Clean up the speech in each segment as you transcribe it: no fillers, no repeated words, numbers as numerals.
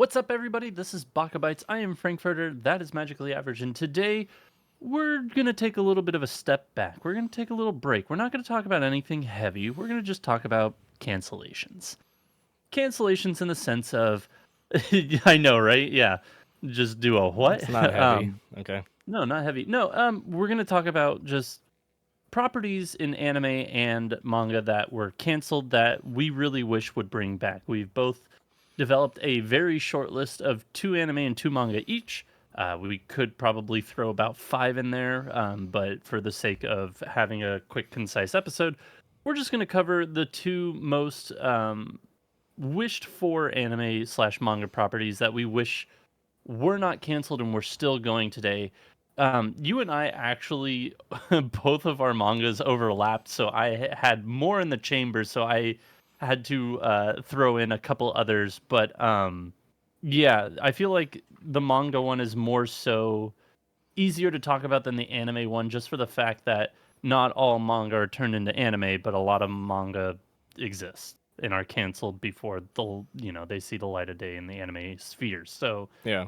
What's up, everybody? This is BakaBites. I am Frankfurtter. That is Magically Average. And today, we're going to take a little bit of a step back. We're going to take a little break. We're not going to talk about anything heavy. We're going to just talk about cancellations. Cancellations in the sense of, I know, right? Yeah. Just do a what? It's not heavy. Okay. No, not heavy. No, we're going to talk about just properties in anime and manga that were canceled that we really wish would bring back. We've both developed a very short list of 2 anime and 2 manga each. We could probably throw about 5 in there, but for the sake of having a quick, concise episode, we're just going to cover the 2 most wished for anime slash manga properties that we wish were not canceled and we're still going today. You and I actually, both of our mangas overlapped, so I had more in the chamber, so I had to throw in a couple others. But yeah, I feel like the manga one is more so easier to talk about than the anime one, just for the fact that not all manga are turned into anime, but a lot of manga exist and are canceled before they see the light of day in the anime sphere. So Yeah.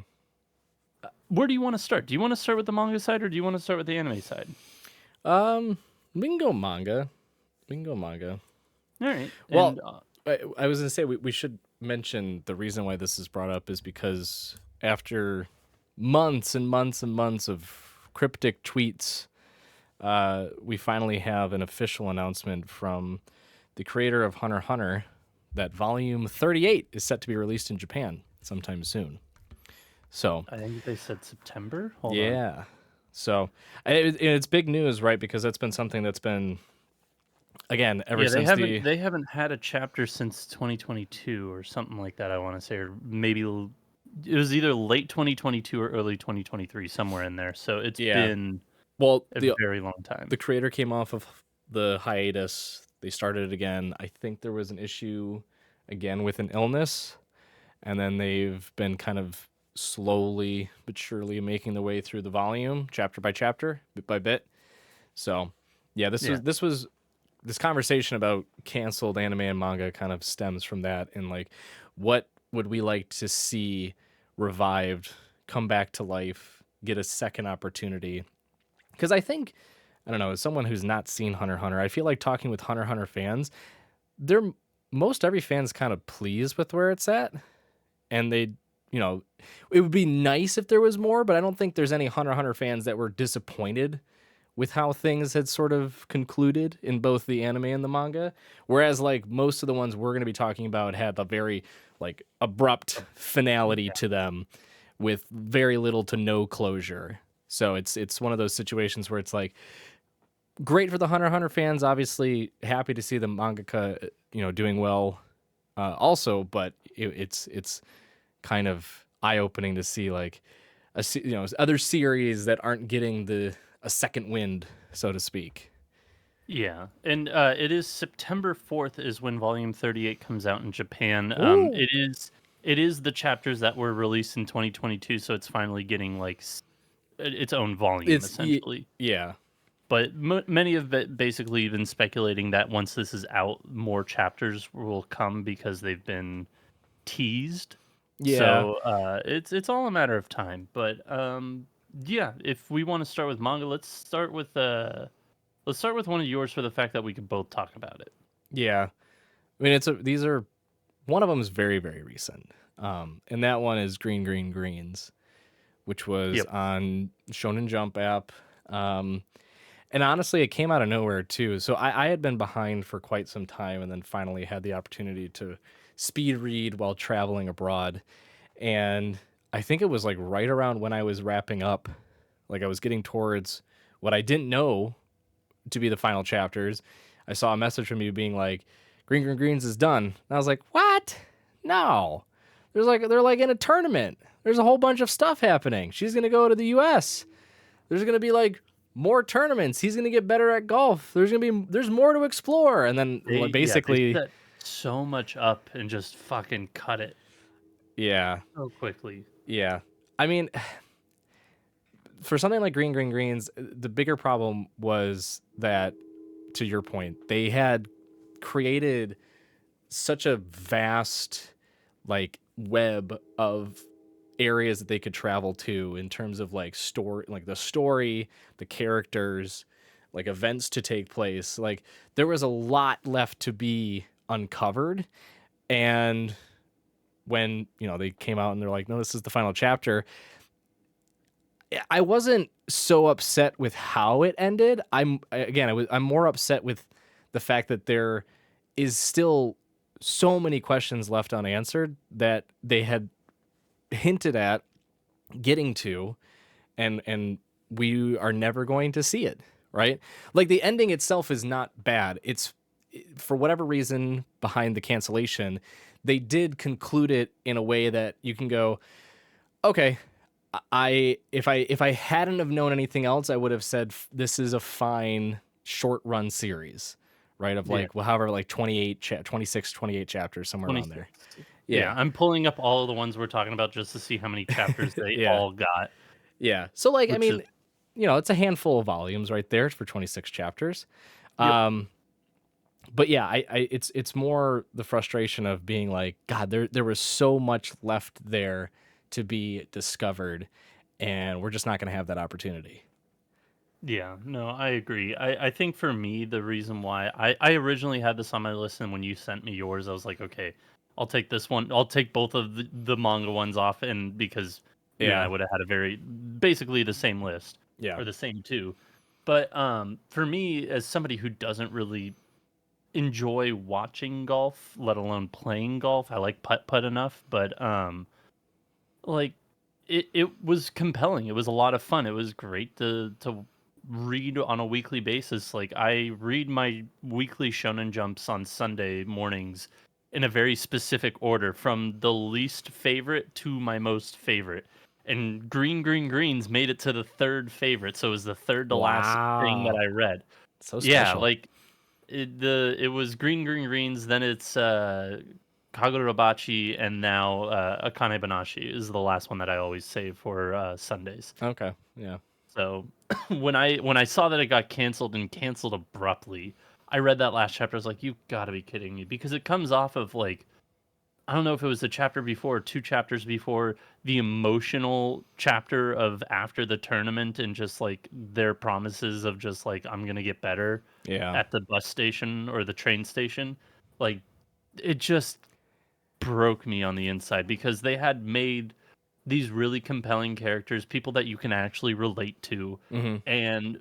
where do you want to start? Do you want to start with the manga side or do you want to start with the anime side? We can go manga. All right. Well, And I was gonna say we should mention the reason why this is brought up is because after months and months and months of cryptic tweets, we finally have an official announcement from the creator of Hunter x Hunter that volume 38 is set to be released in Japan sometime soon. So I think they said September. Hold on. yeah. So it's big news, right? Because that's been something that's been, again, ever Yeah, since they haven't had a chapter since 2022 or something like that, I want to say, or maybe it was either late 2022 or early 2023, somewhere in there. So it's yeah. been Well, a very long time. the creator came off of the hiatus. They started it again. I think there was an issue again with an illness, and then they've been kind of slowly but surely making the way through the volume, chapter by chapter, bit by bit. So, yeah, this conversation about canceled anime and manga kind of stems from that, and like, what would we like to see revived, come back to life, get a second opportunity? Because I think, I don't know, as someone who's not seen Hunter x Hunter, I feel like talking with Hunter x Hunter fans, they're most every fan's kind of pleased with where it's at, and it would be nice if there was more, but I don't think there's any Hunter x Hunter fans that were disappointed with how things had sort of concluded in both the anime and the manga. Whereas like most of the ones we're going to be talking about had a very like abrupt finality to them with very little to no closure. So it's one of those situations where it's like great for the Hunter x Hunter fans, obviously happy to see the mangaka, doing well also, but it's kind of eye-opening to see like other series that aren't getting a second wind, so to speak. Yeah, and it is September 4th is when volume 38 comes out in Japan. Ooh. It is the chapters that were released in 2022, so it's finally getting like its own volume essentially. Yeah. But many have basically been speculating that once this is out, more chapters will come because they've been teased. Yeah. So it's all a matter of time. But yeah, if we want to start with manga, let's start with one of yours for the fact that we could both talk about it. Yeah. I mean, these are one of them is very, very recent. And that one is Green Green Greens, which was on Shonen Jump app. And honestly, it came out of nowhere too. So I had been behind for quite some time and then finally had the opportunity to speed read while traveling abroad. And I think it was like right around when I was wrapping up, like I was getting towards what I didn't know to be the final chapters. I saw a message from you being like, Green Green Greens is done. And I was like, what? No. They're like in a tournament. There's a whole bunch of stuff happening. She's going to go to the US. There's going to be like more tournaments. He's going to get better at golf. There's more to explore. And then basically they set so much up and just fucking cut it. Yeah. So quickly. Yeah. I mean, for something like Green Green Greens, the bigger problem was that, to your point, they had created such a vast like web of areas that they could travel to in terms of like story, like the story, the characters, like events to take place. Like there was a lot left to be uncovered. And when, they came out and they're like, no, this is the final chapter, I wasn't so upset with how it ended. I'm more upset with the fact that there is still so many questions left unanswered that they had hinted at getting to, and we are never going to see it, right? Like the ending itself is not bad. It's, for whatever reason behind the cancellation, they did conclude it in a way that you can go, okay, if I hadn't have known anything else, I would have said this is a fine short run series, right? Of Yeah, like, well, however, like 26, 28 chapters, somewhere around 26. there. Yeah, Yeah. I'm pulling up all of the ones we're talking about just to see how many chapters they Yeah. all got, Yeah. So like, I which is mean, it's a handful of volumes right there for 26 chapters. yep. Um, but yeah, it's more the frustration of being like, God, there was so much left there to be discovered, and we're just not going to have that opportunity. Yeah, no, I agree. I think for me, the reason why I originally had this on my list, and when you sent me yours, I was like, okay, I'll take this one. I'll take both of the manga ones off, and because you and I Yeah. would have had a very basically the same list Yeah. or the same two. But for me, as somebody who doesn't really enjoy watching golf, let alone playing golf, I like putt putt enough, but like it was compelling. It was a lot of fun. It was great to read on a weekly basis. Like I read my weekly shonen jumps on Sunday mornings in a very specific order from the least favorite to my most favorite. And Green Greens made it to the third favorite, so it was the third to last thing that Wow. I read. So Yeah, special. like it was Green Greens, then it's Kagurabachi, and now Akane Banashi is the last one that I always save for Sundays. Okay. Yeah. So when I saw that it got canceled and canceled abruptly, I read that last chapter. I was like, "You got to be kidding me!" Because it comes off of like I don't know if it was the chapter before or two chapters before the emotional chapter of after the tournament and just like their promises of just like I'm gonna get better Yeah. at the bus station or the train station. Like it just broke me on the inside because they had made these really compelling characters, people that you can actually relate to, Hmm. and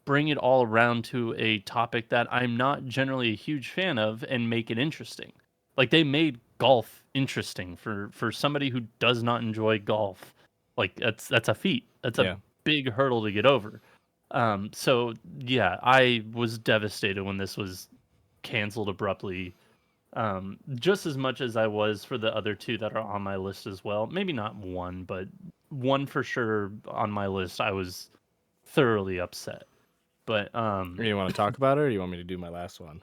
bring it all around to a topic that I'm not generally a huge fan of and make it interesting. Like they made golf interesting for somebody who does not enjoy golf. Like that's a feat. That's a Yeah. big hurdle to get over. So yeah, I was devastated when this was canceled abruptly. Just as much as I was for the other two that are on my list as well. Maybe not one, but one for sure on my list. I was thoroughly upset. But Or you want to talk about it, or you want me to do my last one?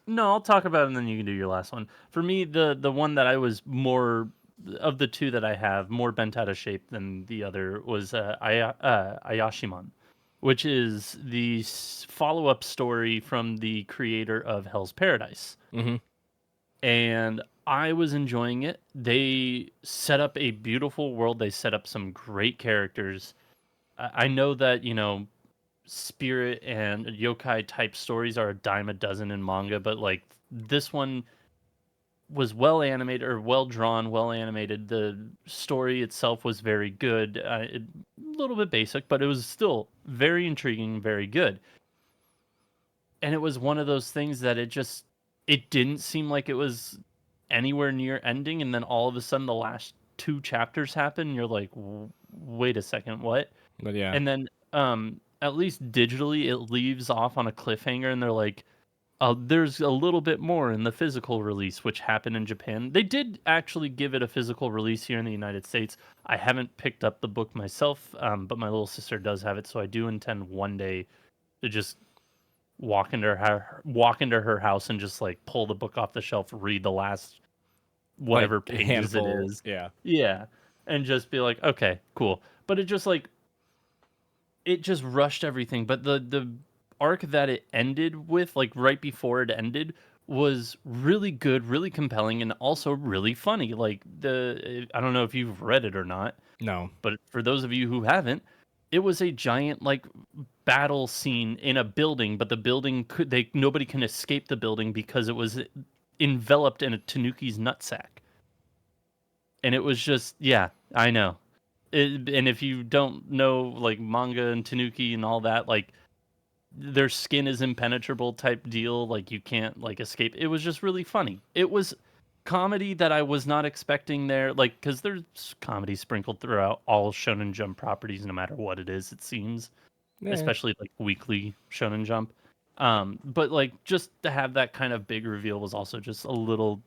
no, I'll talk about it and then you can do your last one. For me, the one that I was more of the two that I have more bent out of shape than the other was Ayashiman, which is the follow-up story from the creator of Hell's Paradise. Hmm. And I was enjoying it. They set up a beautiful world. They set up some great characters. I know that, spirit and yokai type stories are a dime a dozen in manga, but like this one was well animated or well drawn, well animated. The story itself was very good. A little bit basic, but it was still very intriguing, very good. And it was one of those things that it didn't seem like it was anywhere near ending, and then all of a sudden the last two chapters happen. And you're like, Wait a second, what?" But yeah. And then at least digitally it leaves off on a cliffhanger and they're like there's a little bit more in the physical release which happened in Japan. They did actually give it a physical release here in the United States. I haven't picked up the book myself, but my little sister does have it, so I do intend one day to just walk into her house and just like pull the book off the shelf, read the last Like whatever a pages it handful. is. Yeah. Yeah. And just be like, okay, cool. But it just rushed everything, but the arc that it ended with, like, right before it ended, was really good, really compelling, and also really funny. Like I don't know if you've read it or not, No. but for those of you who haven't, it was a giant like battle scene in a building, but the building nobody can escape the building because it was enveloped in a Tanuki's nutsack. And it was just yeah, I know. And if you don't know like manga and Tanuki and all that, like their skin is impenetrable type deal, like you can't like escape. It was just really funny. It was comedy that I was not expecting there, like because there's comedy sprinkled throughout all Shonen Jump properties, no matter what it is, it seems, Yeah. especially like weekly Shonen Jump. But like just to have that kind of big reveal was also just a little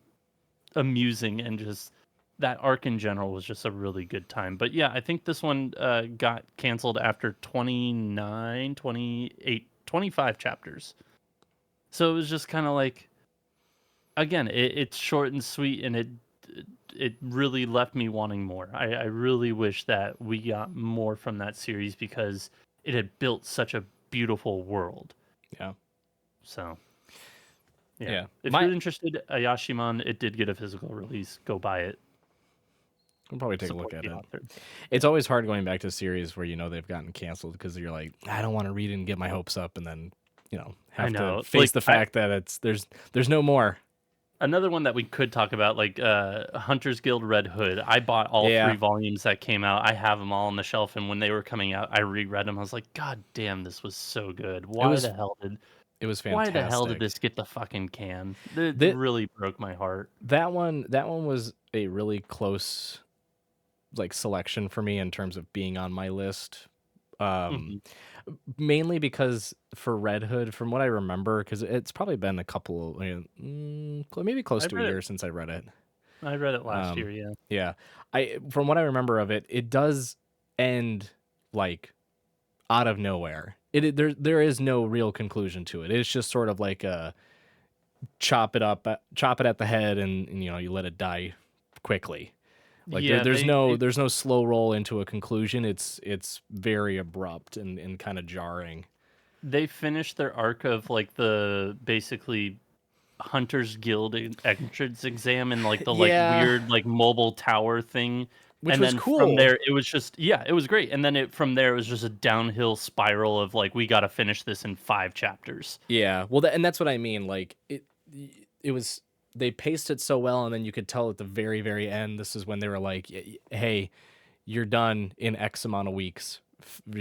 amusing, and just that arc in general was just a really good time. But yeah, I think this one got canceled after 29, 28, 25 chapters. So it was just kind of like, again, it's short and sweet, and it really left me wanting more. I really wish that we got more from that series because it had built such a beautiful world. Yeah. So yeah, Yeah. if My you're interested, Ayashiman, it did get a physical release. Go buy it. I'll probably take a look Support at the it. author. It's always hard going back to a series where they've gotten canceled because you're like, I don't want to read it and get my hopes up, and then I have to know. face the fact that there's no more. Another one that we could talk about, like Hunter's Guild Red Hood. I bought all Yeah, 3 volumes that came out. I have them all on the shelf, and when they were coming out, I reread them. I was like, God damn, this was so good. it Why was the hell did it was why the hell did fantastic. this get the fucking can? It That really broke my heart. that one was a really close like selection for me in terms of being on my list. Um, Mhm. Mainly because for Red Hood, from what I remember, because it's probably been a couple, maybe close I to a read it. year since I read it. I read it last Um, year. Yeah, yeah, I from what I remember of it, it does end like out of nowhere. There is no real conclusion to it. It's just sort of like a chop it at the head, and you let it die quickly. Like yeah. there's no slow roll into a conclusion. It's very abrupt and kind of jarring. They finished their arc of like the basically Hunter's Guild entrance exam and like the like Yeah, weird like mobile tower thing. which And was then from cool. there it was just yeah, it was great. And then from there it was just a downhill spiral of like we got to finish this in 5 chapters. Yeah, well, and that's what I mean. Like it was they paced it so well, and then you could tell at the very very end. This is when they were like, "Hey, you're done in X amount of weeks.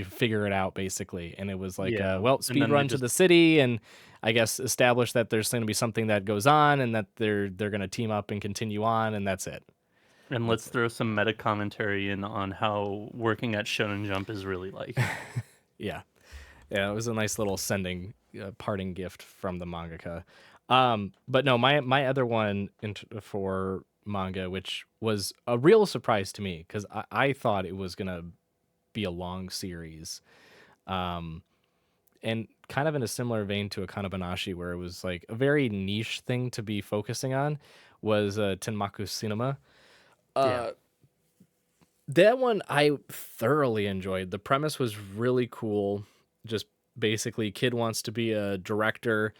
Figure it out," basically. And it was like, Yeah. well, And speed then they run to just the city, and I guess establish that there's going to be something that goes on, and that they're going to team up and continue on, and that's it. and That's let's it. throw some meta commentary in on how working at Shonen Jump is really like. Yeah, yeah. It was a nice little parting gift from the mangaka. But no, my other one for manga, which was a real surprise to me because I thought it was gonna be a long series. Um, and kind of in a similar vein to a Kanabanashi, where it was like a very niche thing to be focusing on, was Tenmaku Cinema. Yeah. Uh, that one I thoroughly enjoyed. The premise was really cool. Just basically, kid wants to be a director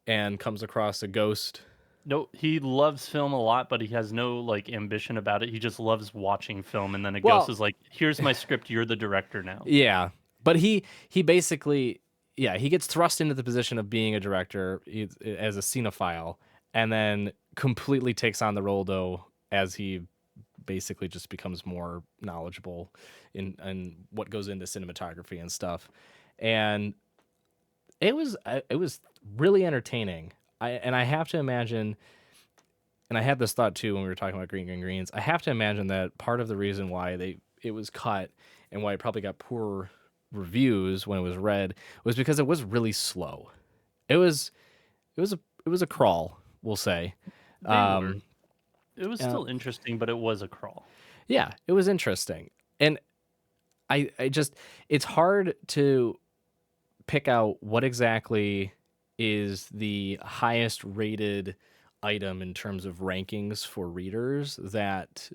and comes across a ghost. No, he loves film a lot, but he has no like ambition about it. He just loves watching film, and then a ghost Well, is like, "Here's my script. You're the director now." yeah, but he basically, yeah, he gets thrust into the position of being a director as a cinephile, and then completely takes on the role though as he basically just becomes more knowledgeable in what goes into cinematography and stuff. And it was really entertaining. I have to imagine, and I had this thought too when we were talking about Green Greens. I have to imagine that part of the reason why it was cut and why it probably got poor reviews when it was read was because it was really slow. It was it was a crawl, we'll say. They were. Um, It was uh, still interesting, but it was a crawl. yeah, it was interesting, and I just it's hard to pick out what exactly is the highest rated item in terms of rankings for readers that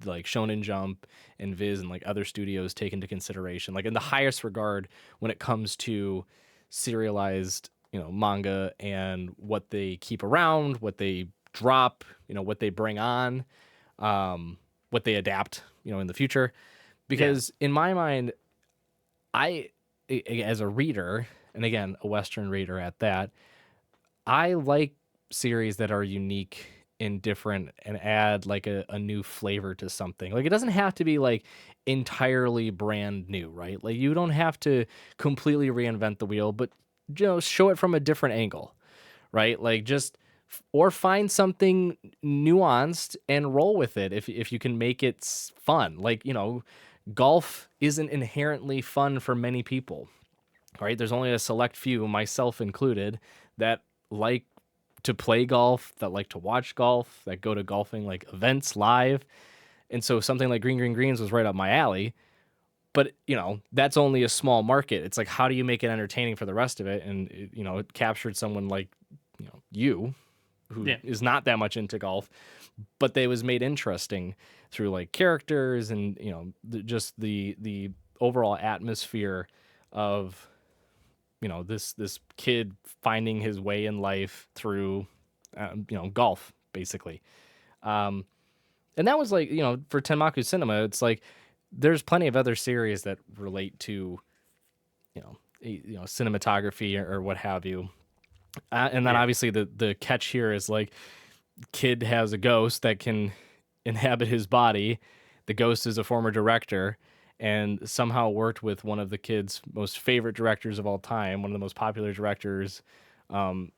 like Shonen Jump and Viz and like other studios take into consideration, like in the highest regard when it comes to serialized manga and what they keep around, what they drop, what they bring on, what they adapt, in the future. Yeah. Because in my mind, as a reader, and again, a Western reader at that, I like series that are unique and different and add like a new flavor to something. Like it doesn't have to be like entirely brand new, right? Like you don't have to completely reinvent the wheel, but show it from a different angle, right? Like just or find something nuanced and roll with it if you can make it fun. Like, golf isn't inherently fun for many people, right? There's only a select few, myself included, that like to play golf, that like to watch golf, that go to golfing like events live. And so something like Green Green Greens was right up my alley. But, that's only a small market. It's like, how do you make it entertaining for the rest of it? And, it captured someone like, you, who Yeah. is not that much into golf, but they was made interesting through like characters and, just the overall atmosphere of this kid finding his way in life through golf basically. And that was like, for Tenmaku Cinema, it's like there's plenty of other series that relate to cinematography or what have you. And then Yeah. obviously the catch here is like kid has a ghost that can inhabit his body. The ghost is a former director and somehow worked with one of the kid's most favorite directors of all time, one of the most popular directors in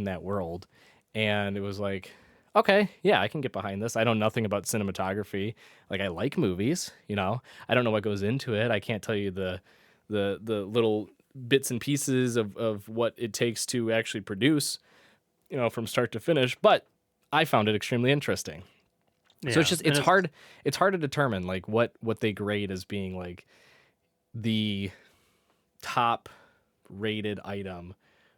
that world. And it was like, okay, yeah, I can get behind this. I know nothing about cinematography. Like I like movies, I don't know what goes into it. I can't tell you the little bits and pieces of what it takes to actually produce, from start to finish, but I found it extremely interesting. So Yeah. And it's hard to determine like what they grade as being like the top rated item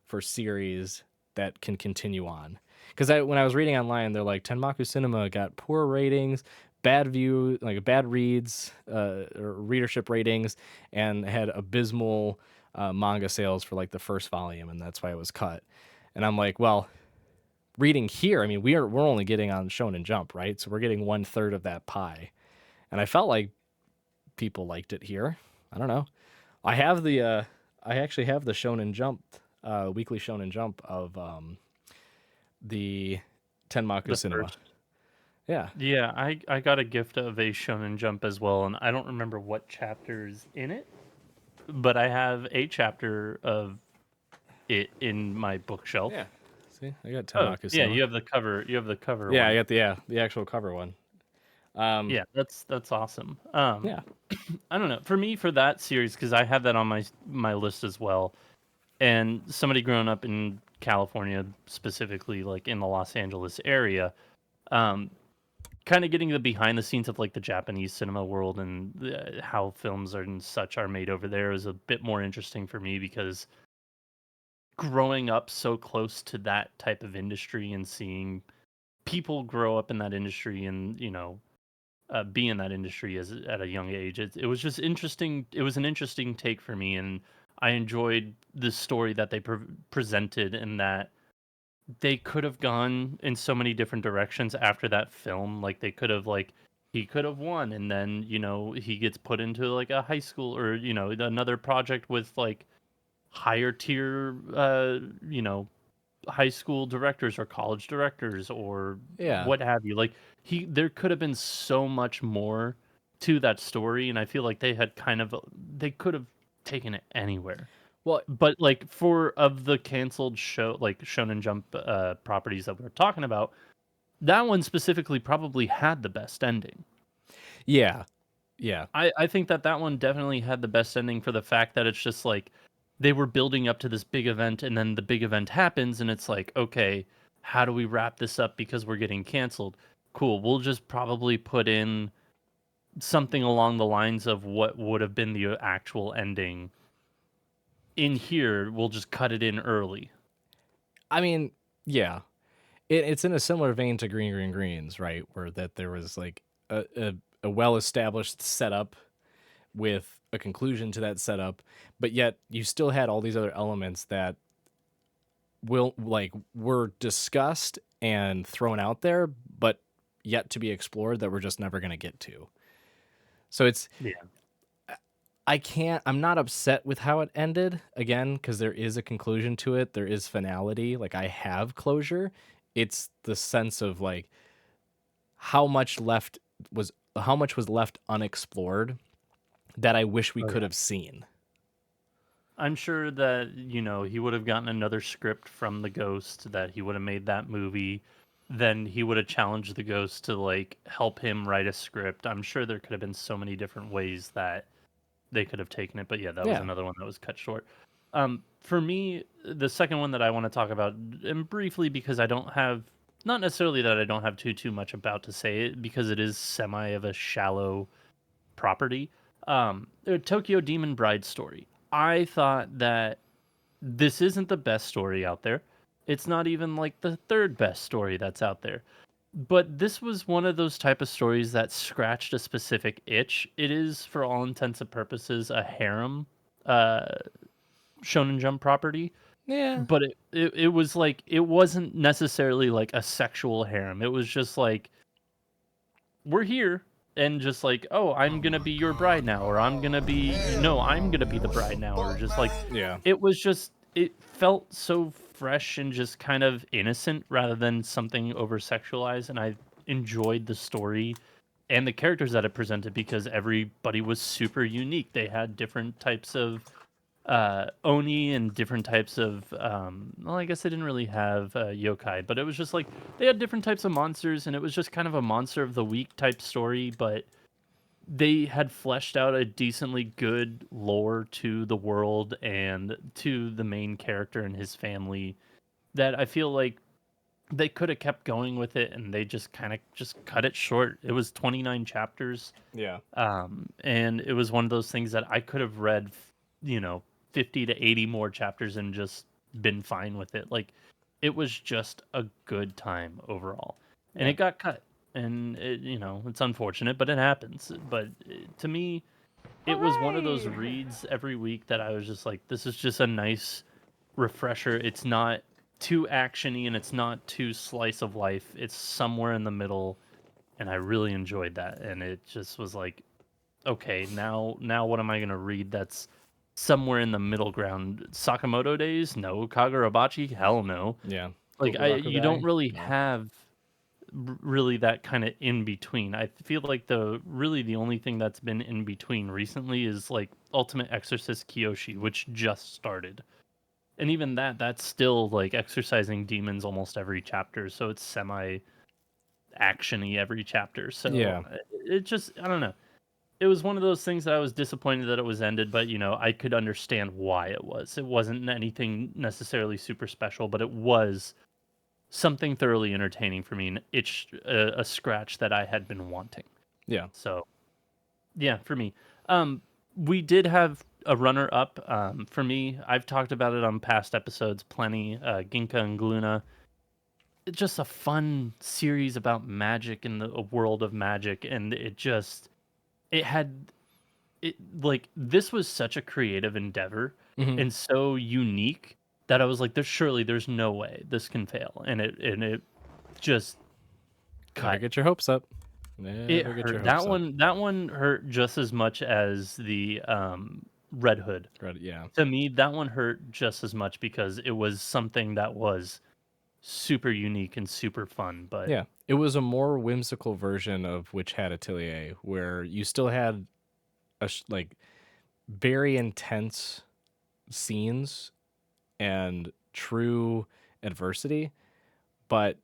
for series that can continue on. Because when I was reading online, they're like Tenmaku Cinema got poor ratings, bad view, like bad reads, or readership ratings, and had abysmal manga sales for like the first volume, and that's why it was cut. And I'm like, well, reading here, I mean, we're only getting on Shonen Jump, right? So we're getting 1/3 of that pie, and I felt like people liked it here. I don't know. I have I actually have the Shonen Jump, weekly Shonen Jump of the Tenmaku the Cinema. first. Yeah, Yeah, I got a gift of a Shonen Jump as well, and I don't remember what chapter's in it, but I have a chapter of it in my bookshelf. yeah. See, I got Oh, Tenmaku yeah, Cinema. you have the cover. You have the cover Yeah, I one. got the actual cover one. Yeah, that's awesome. Yeah, I don't know. For me, for that series, because I have that on my list as well, and somebody growing up in California, specifically like in the Los Angeles area, um, kind of getting the behind the scenes of like the Japanese cinema world and how films are and such are made over there is a bit more interesting for me because growing up so close to that type of industry and seeing people grow up in that industry and be in that industry as at a young age, it was just interesting. It was an interesting take for me, and I enjoyed the story that they presented and that they could have gone in so many different directions after that film. Like they could have like he could have won and then, he gets put into like a high school or, another project with like higher tier high school directors or college directors or yeah. what have you. Like there could have been so much more to that story and I feel like they had they could have taken it anywhere. Well, But, like, for of the canceled like, Shonen Jump, properties that we're talking about, that one specifically probably had the best ending. yeah, yeah, I think that that one definitely had the best ending for the fact that it's just, like, they were building up to this big event, and then the big event happens, and it's like, "Okay, how do we wrap this up because we're getting canceled? Cool, we'll just probably put in something along the lines of what would have been the actual ending in here, we'll just cut it in early." I mean, yeah. It's in a similar vein to Green Green Greens, right? Where that there was like a well established setup with a conclusion to that setup, but yet you still had all these other elements that were discussed and thrown out there, but yet to be explored that we're just never going to get to. So Yeah. I'm not upset with how it ended again, because there is a conclusion to it. There is finality. Like, I have closure. It's the sense of like how much left how much was left unexplored that I wish we Oh, could yeah. have seen. I'm sure that, he would have gotten another script from the Ghost, that he would have made that movie. Then he would have challenged the Ghost to like help him write a script. I'm sure there could have been so many different ways that they could have taken it. But yeah, that was Yeah. another one that was cut short. For me, the second one that I want to talk about, and briefly because I don't have, not necessarily that I don't have too much about to say it, because it is semi of a shallow property. Tokyo Demon Bride story. I thought that this isn't the best story out there. It's not even like the third best story that's out there. But this was one of those type of stories that scratched a specific itch. It is, for all intents and purposes, a harem uh, Shonen Jump property, Yeah. but it was like, it wasn't necessarily like a sexual harem. It was just like, we're here, and just like, oh, I'm gonna be your bride now, or I'm gonna be, no, I'm gonna be the bride now, or just like, Yeah. it was just, it felt so fresh and just kind of innocent rather than something over sexualized. And I enjoyed the story and the characters that it presented, because everybody was super unique. They had different types of oni, and different types of, well, I guess they didn't really have yokai, but it was just like they had different types of monsters, and it was just kind of a monster of the week type story. But they had fleshed out a decently good lore to the world and to the main character and his family, that I feel like they could have kept going with it, and they just kind of just cut it short. It was 29 chapters, Yeah. and it was one of those things that I could have read, 50 to 80 more chapters and just been fine with it. Like, it was just a good time overall. And Yeah. it got cut. And it's unfortunate, but it happens. But to me, it was one of those Hooray! reads every week that I was just like, this is just a nice refresher. It's not too actiony, and it's not too slice of life. It's somewhere in the middle, and I really enjoyed that. And it just was like, okay, now what am I gonna read that's somewhere in the middle ground? Sakamoto Days? No. Kagurabachi? Hell no. Yeah. Like, you don't Kokuraku really No. have really that kind of in between. I feel like the only thing that's been in between recently is like Ultimate Exorcist Kyoshi, which just started. And even that's still like exercising demons almost every chapter, so it's semi actiony every chapter. So Yeah. it just, I don't know. It was one of those things that I was disappointed that it was ended, but I could understand why it was. It wasn't anything necessarily super special, but it was something thoroughly entertaining for me, and a scratch that I had been wanting. Yeah. So yeah, for me, um, we did have a runner up. For me, I've talked about it on past episodes plenty. Ginka and Gluna. It's just a fun series about magic in a world of magic, and it had it like, this was such a creative endeavor Hmm. and so unique that I was like, there's no way this can fail. And it just Never cut. get your hopes up. It Never get your hurt. hopes up. That one hurt just as much as the Red Hood. Right. Yeah. To me, that one hurt just as much because it was something that was super unique and super fun. But Yeah. It was a more whimsical version of Witch Hat Atelier, where you still had like very intense scenes and true adversity, but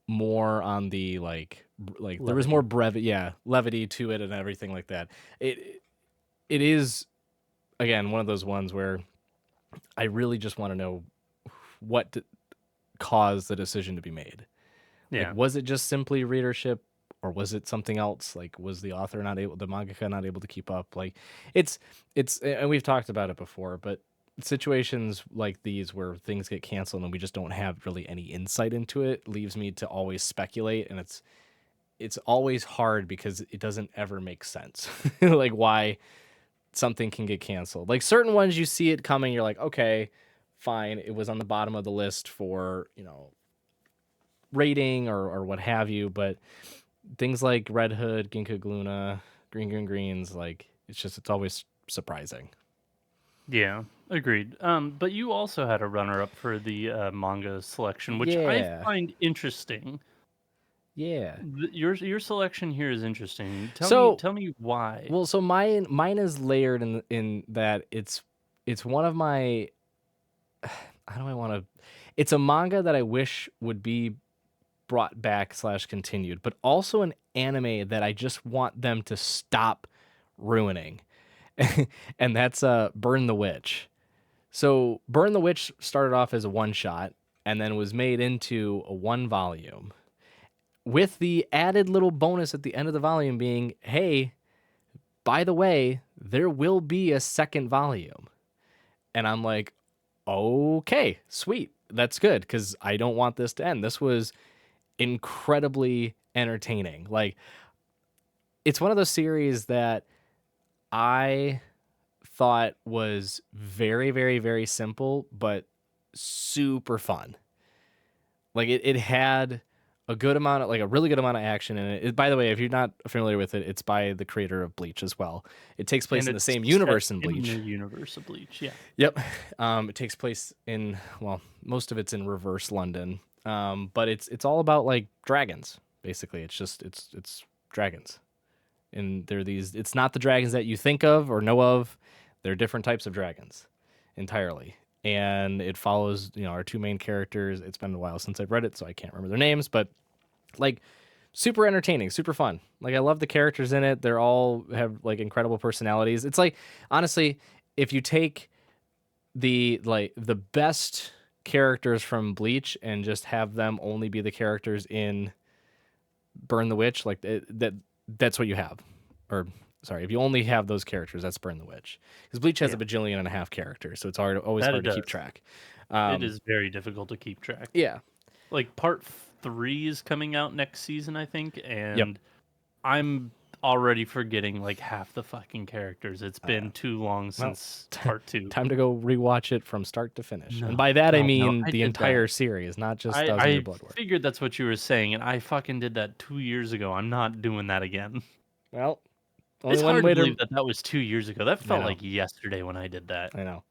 more on the like there was more levity. brevity, yeah, levity to it and everything like that. It is again one of those ones where I really just want to know what caused the decision to be made. Like, Yeah. was it just simply readership, or was it something else? Like, was the author not able, the mangaka not able to keep up? Like, it's and we've talked about it before, but situations like these where things get canceled and we just don't have really any insight into it leaves me to always speculate, and it's always hard because it doesn't ever make sense. Like, why something can get canceled. Like, certain ones you see it coming, you're like, okay, fine. It was on the bottom of the list for, rating or what have you, but things like Red Hood, Ginkgo Gluna, Green Greens, like it's always surprising. Yeah, agreed. But you also had a runner-up for the manga selection, which I Yeah. find interesting. Yeah. Your selection here is interesting. So, Tell me why. well, so mine is layered in that it's one of my how do I want to it's a manga that I wish would be brought back / continued, but also an anime that I just want them to stop ruining. And that's Burn the Witch. So Burn the Witch started off as a one shot and then was made into a one volume with the added little bonus at the end of the volume being, hey, by the way, there will be a second volume. And I'm like, okay, sweet. That's good because I don't want this to end. This was incredibly entertaining. Like, it's one of those series that I thought was very, very, very simple, but super fun. Like, it had a good amount of, like, a really good amount of action in it. By the way, if you're not familiar with it, it's by the creator of Bleach as well. It takes place And in the it's same set universe in in the Bleach. universe of Bleach. Yeah. Yep. It takes place in, well, most of it's in reverse London. But it's all about like dragons, basically. It's dragons. And they're these, it's not the dragons that you think of or know of. They're different types of dragons entirely. And it follows, our two main characters. It's been a while since I've read it, so I can't remember their names, but like super entertaining, super fun. Like I love the characters in it. They're all have like incredible personalities. It's like, honestly, if you take the best characters from Bleach and just have them only be the characters in Burn the Witch, like that's what you have. Or sorry, if you only have those characters, that's Burn the Witch. Because Bleach has Yeah. a bajillion and a half characters, so it's always That hard it to keep does. track. It is very difficult to keep track. Yeah. Like part 3 is coming out next season, I think, Yep. and I'm already forgetting like half the fucking characters. It's been too long since part 2. Time to go rewatch it from start to finish. No, And by that I God, no, mean I the did entire that. series, not just I Thousand Year I Blood War. figured that's what you were saying, and I fucking did that 2 years ago. I'm not doing that again. Well, only It's one hard to way believe to. that was 2 years ago. That I felt know. like yesterday when I did that. I know.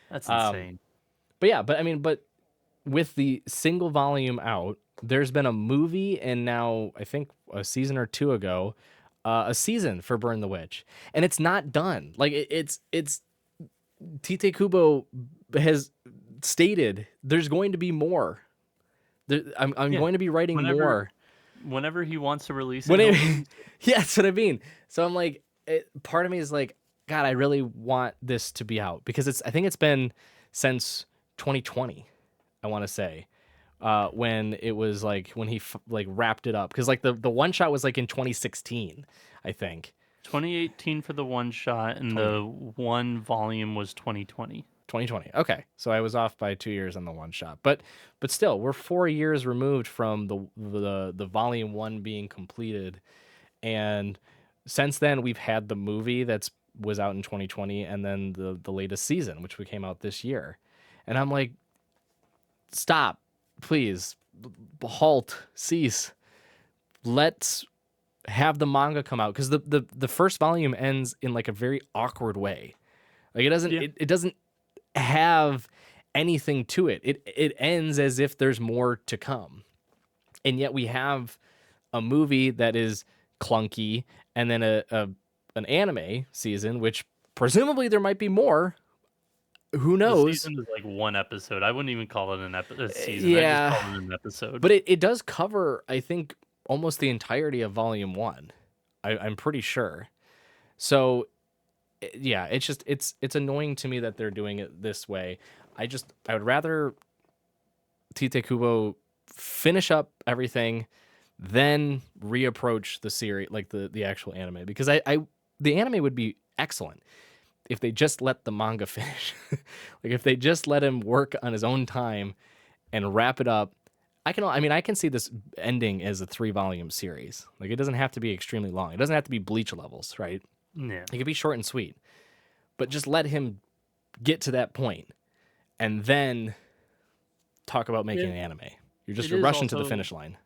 That's Um, insane. but yeah, but with the single volume out, there's been a movie and now I think a season or two ago, a season for Burn the Witch, and it's not done. Like it's Tite Kubo has stated there's going to be more. I'm Yeah. going to be writing Whenever more. whenever he wants to release it, When he'll it, release it. yeah, that's what I mean. So I'm like, part of me is like, God, I really want this to be out because I think it's been since 2020. I want to say, when it was like when he like wrapped it up because like the one shot was like in 2016, I think. 2018 for the one shot, and the one volume was 2020. 2020. Okay, so I was off by 2 years on the one shot, but still, we're 4 years removed from the volume one being completed, and since then we've had the movie was out in 2020, and then the latest season, which came out this year, and I'm like, stop, please, halt, cease, let's have the manga come out because the first volume ends in like a very awkward way. Like it doesn't Yeah. it doesn't have anything to it. It ends as if there's more to come. And yet we have a movie that is clunky and then an anime season, which presumably there might be more. Who The knows? season is like one episode. I wouldn't even call it a season. I just Yeah. call it an episode. But it does cover, I think, almost the entirety of volume one. I'm pretty sure. So yeah, it's annoying to me that they're doing it this way. I would rather Tite Kubo finish up everything, then reapproach the series, like the actual anime, because the anime would be excellent if they just let the manga finish. Like if they just let him work on his own time and wrap it up. I can see this ending as a 3-volume series. Like it doesn't have to be extremely long. It doesn't have to be Bleach levels, right? Yeah. It could be short and sweet, but just let him get to that point and then talk about making It, an anime. You're just it is rushing to the also finish line.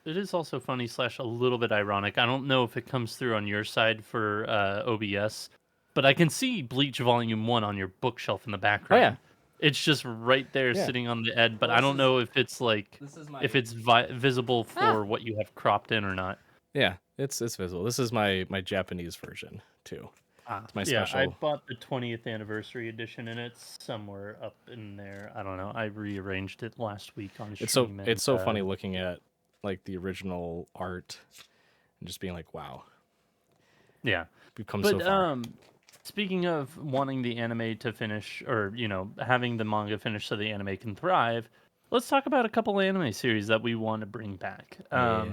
it is also funny slash a little bit ironic. I don't know if it comes through on your side for OBS, but I can see Bleach Volume 1 on your bookshelf in the Oh yeah, background. It's just right there yeah. sitting on the edge, but Well, I don't know if it's like this is if my it's visible ah. for what you have cropped in or not. Yeah, it's visible. This is my Japanese version too. It's my Yeah, I special. bought the 20th anniversary edition and it's somewhere up in there. I don't know. I rearranged it last week on stream and It's so funny looking at like the original art and just being like, wow, yeah. we've come so But far. speaking of wanting the anime to finish, or having the manga finish so the anime can thrive, let's talk about a couple anime series that we want to bring back. Yeah,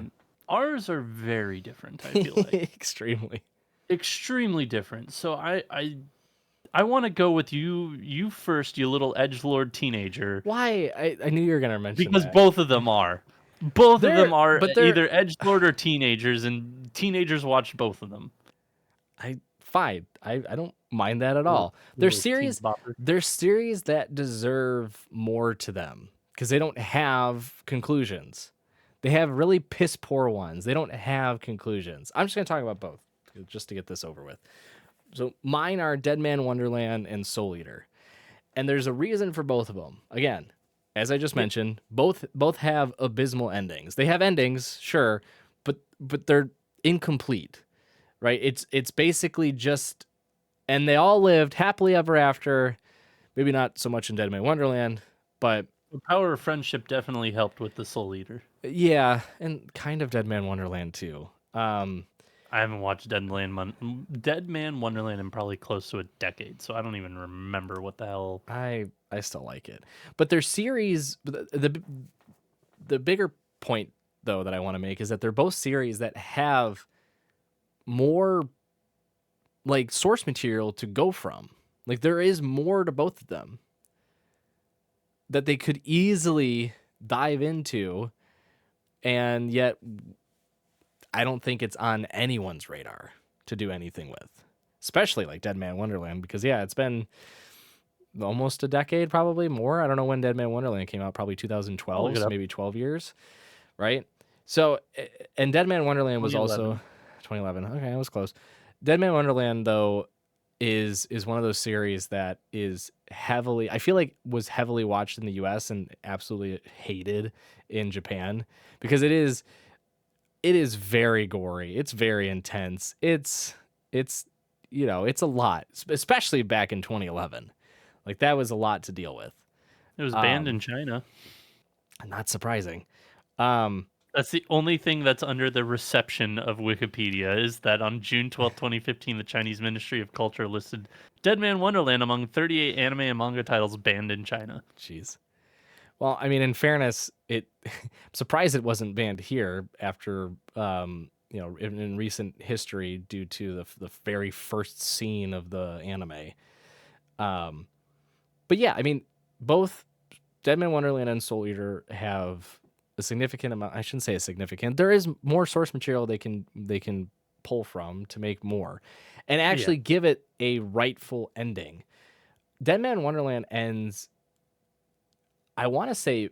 Ours are very different. I feel like extremely. extremely different. So I want to go with you first, you little edgelord teenager, Why? I knew you were gonna mention because that. both of them are. Both of them are They're either edgelord or teenagers, and teenagers watch both of them. fine. I don't mind that at all. Little teen bopper. They're series that deserve more to them because they don't have conclusions. They have really piss poor ones. They don't have conclusions. I'm just gonna talk about both just to get this over with. So mine are Dead Man Wonderland and Soul Eater. And there's a reason for both of them. Again, as I just mentioned, both have abysmal endings. They have endings, sure, but they're incomplete, right? It's basically just, and they all lived happily ever after. Maybe not so much in Dead Man Wonderland, but The power of friendship definitely helped with the Soul Eater. yeah, and kind of Dead Man Wonderland too. I haven't watched Dead Man Wonderland in probably close to a decade, so I don't even remember what the hell. I still like it, but their series, the bigger point though that I want to make is that they're both series that have more like source material to go from. Like there is more to both of them that they could easily dive into, and yet I don't think it's on anyone's radar to do anything with. Especially like Dead Man Wonderland, because yeah, it's been almost a decade, probably more. I don't know when Dead Man Wonderland came out, probably I'll look 2012, it so up. maybe 12 years, right? So, and Dead Man Wonderland was 2011. also 2011. Okay, it was close. Dead Man Wonderland though is one of those series that is heavily, I feel like was heavily watched in the US and absolutely hated in Japan because it is very gory. It's very intense. It's it's a lot, especially back in 2011. Like that was a lot to deal with. It was banned in Um, China. Not surprising. Um, That's the only thing that's under the reception of Wikipedia is that on June 12th, 2015, the Chinese Ministry of Culture listed Dead Man Wonderland among 38 anime and manga titles banned in China. Jeez. Well, I mean, in fairness, I'm surprised it wasn't banned here after in recent history due to the very first scene of the anime. Um, but yeah, I mean, both Dead Man Wonderland and Soul Eater have a significant amount. I shouldn't say a significant. There is more source material they can pull from to make more, and Yeah. actually give it a rightful ending. Dead Man Wonderland ends, I want to say,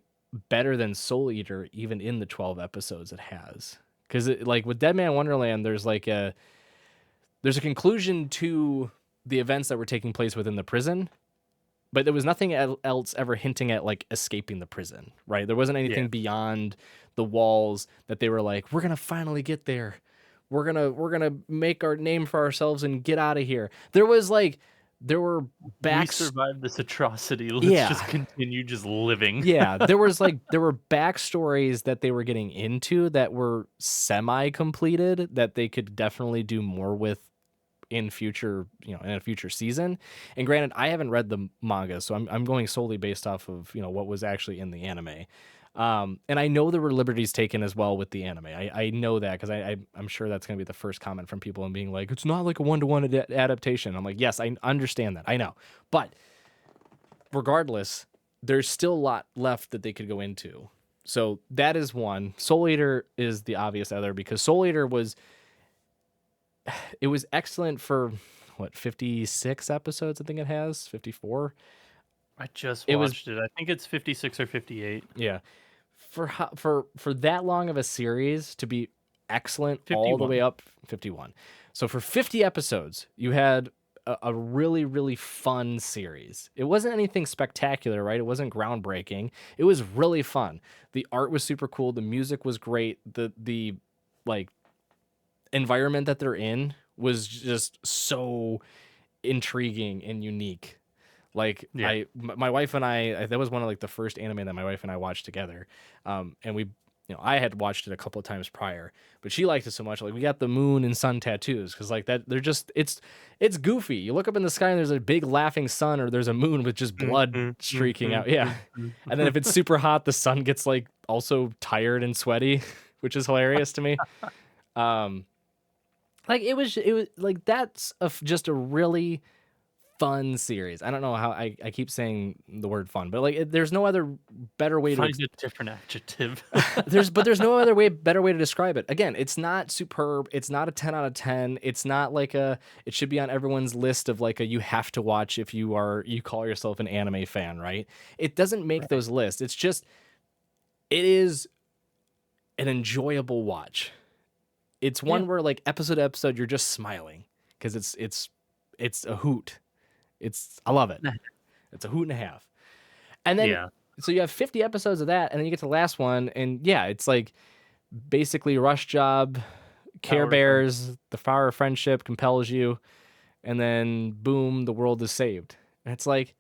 better than Soul Eater, even in the 12 episodes it has. Because like with Dead Man Wonderland, there's a conclusion to the events that were taking place within the prison, but there was nothing else ever hinting at like escaping the prison, right? There wasn't Yeah. anything beyond the walls that they were like, we're gonna finally get there. We're gonna make our name for ourselves and get out of here. There were We backs. survived this atrocity. Let's Yeah, just continue just living. yeah. There were backstories that they were getting into that were semi completed that they could definitely do more with in future, in a future season. And granted, I haven't read the manga, so I'm going solely based off of what was actually in the anime. And I know there were liberties taken as well with the anime. I know that because I'm sure that's going to be the first comment from people and being like, it's not like a one-to-one adaptation. I'm like, yes, I understand that. I know. But regardless, there's still a lot left that they could go into. So that is one. Soul Eater is the obvious other because Soul Eater was excellent for what 56 episodes I think it has 54. I just It was watched it. I think it's 56 or 58. yeah. For that long of a series to be excellent all the way 51. up 51. So for 50 episodes, you had a really really fun series. It wasn't anything spectacular, right? It wasn't groundbreaking. It was really fun. The art was super cool, the music was great, the like environment that they're in was just so intriguing and unique. Like Yeah. my wife and that was one of like the first anime that my wife and I watched together. And we, I had watched it a couple of times prior, but she liked it so much. Like we got the moon and sun tattoos because like that they're just it's goofy. You look up in the sky and there's a big laughing sun or there's a moon with just blood Mhm, streaking mhm, out. Yeah, mhm. and then if it's super hot, the sun gets like also tired and sweaty, which is hilarious to me. Um, like it was like that's just a really fun series. I don't know how I keep saying the word fun, but like there's no other better way to Find a different adjective. there's no other way better way to describe it. Again, it's not superb. It's not a 10 out of 10. It's not like it should be on everyone's list of like a you have to watch if you call yourself an anime fan, right? It doesn't make Right. those lists. It's just it is an enjoyable watch. It's Yeah. one where like episode to episode you're just smiling because it's a hoot. I love it. It's a hoot and a half. And then Yeah. so you have 50 episodes of that, and then you get to the last one, and yeah, it's like basically Rush Job, Care Power of friendship. Bears, the Power of Friendship compels you, and then boom, the world is saved. And it's like,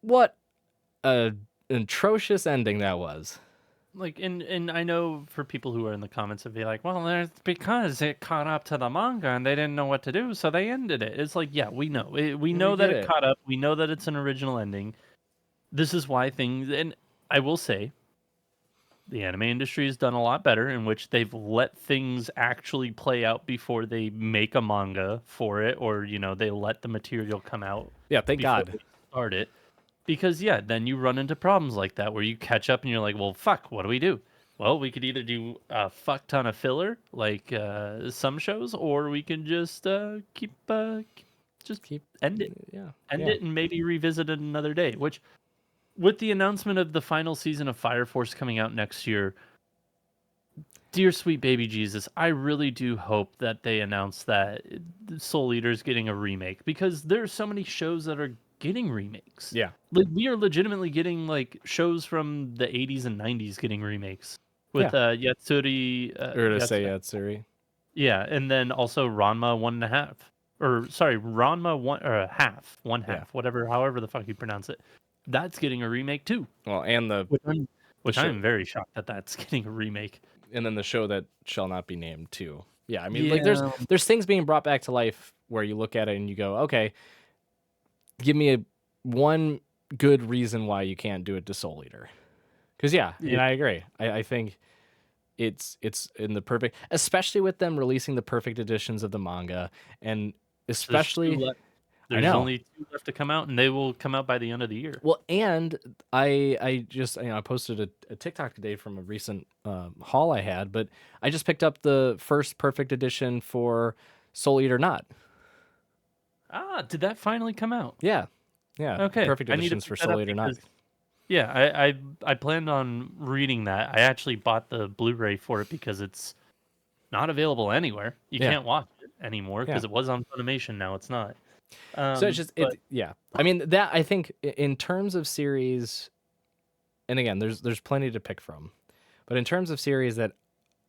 what a an atrocious ending that was. Like, and I know for people who are in the comments would be like, well, there's because it caught up to the manga and they didn't know what to do, so they ended it. It's like, yeah, we know. We We know that get it it. caught up. We know that it's an original ending. This is why things, and I will say, the anime industry has done a lot better in which they've let things actually play out before they make a manga for it, or they let the material come out Yeah, thank before God. they start it. Because yeah, then you run into problems like that where you catch up and you're like, well, fuck, what do we do? Well, we could either do a fuck ton of filler like some shows, or we can just just Keep end it, yeah. end Yeah. it, and maybe revisit it another day. Which, with the announcement of the final season of Fire Force coming out next year, dear sweet baby Jesus, I really do hope that they announce that Soul Eater's getting a remake because there are so many shows that are getting remakes. Yeah. Like we are legitimately getting like shows from the 80s and 90s getting remakes Yeah. with Yatsuri, Or to say Yatsuri. yeah, and then also Ranma 1.5, or sorry, Ranma one or a half, one Yeah. half, whatever, however the fuck you pronounce it. That's getting a remake too, Well, and which I'm, the which show I'm very shocked that that's getting a remake. and then the show that shall not be named too. Yeah, I mean, like Yeah, there's things being brought back to life where you look at it and you go, okay, give me one good reason why you can't do it to Soul Eater. Because yeah, yeah. and I agree. I think it's in the perfect, especially with them releasing the perfect editions of the manga, and There's two especially left. I There's know. only two left to come out, and they will come out by the end of the year. Well, and I just I posted a TikTok today from a recent haul I had, but I just picked up the first perfect edition for Soul Eater Not. Ah, did that finally come out? Yeah, yeah, Okay, perfect I need to editions pick for that Soul up Eater Not. because yeah, I planned on reading that. I actually bought the Blu-ray for it because it's not available anywhere. You Yeah, can't watch it anymore yeah. because it was on Funimation. Now it's not. So it's just But yeah. I mean that I think in terms of series, and again, there's plenty to pick from, but in terms of series that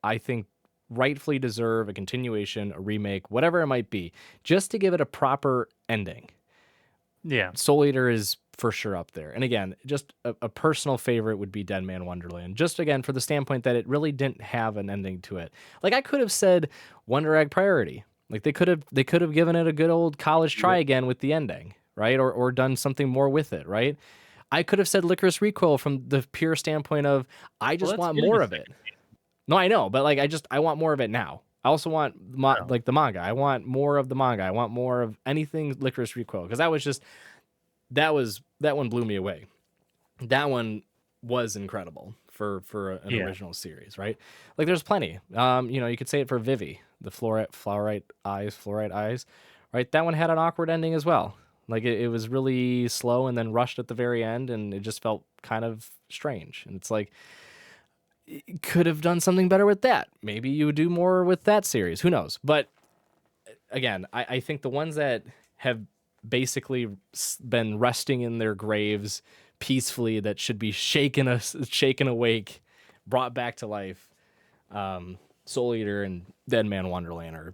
I think rightfully deserve a continuation, a remake, whatever it might be, just to give it a proper ending. yeah, Soul Eater is for sure up there. And again, just a personal favorite would be Dead Man Wonderland. Just again, for the standpoint that it really didn't have an ending to it. Like I could have said Wonder Egg Priority. Like they could have given it a good old college try yep. again with the ending, right? Or done something more with it, right? I could have said Licorice Recoil from the pure standpoint of I Well, just that's want getting a more of it. second No, I know, but like I want more of it now. I also want round. like the manga. I want more of the manga. I want more of anything Licorice Recoil because that one blew me away. That one was incredible for an Yeah, original series, right? Like there's plenty. You could say it for Vivi, the fluorite eyes, right? That one had an awkward ending as well. Like it was really slow and then rushed at the very end, and it just felt kind of strange. And it's like, could have done something better with that. Maybe you would do more with that series. Who knows? But again, I think the ones that have basically been resting in their graves peacefully, that should be shaken awake, brought back to life, Soul Eater and Dead Man Wonderland are